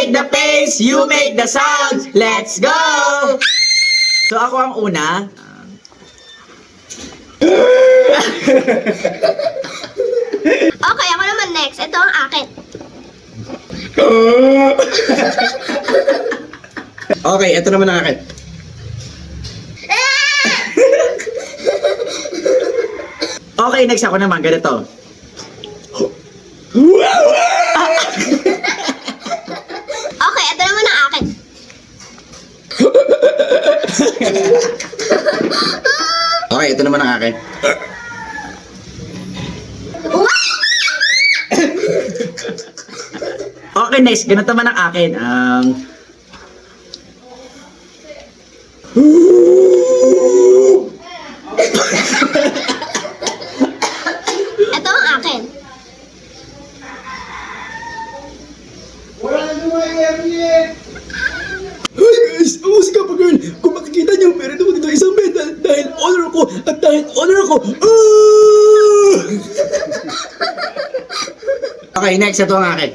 make the face, you make the sounds. Let's go! So ako ang una. Okay, ako naman next. Ito ang akin. Okay, ito naman ang akin. Okay, next ako naman. Ganito. Okay, ito naman ang akin. Okay, ito naman ang akin. Okay, next. Ganito naman ang akin. Ito ang akin. Hi guys! Ako si Kappa Girl! Kung makikita niyo, meron ako dito isang medal dahil honor ko at dahil honor ko. Okay, next. Ito ang akin.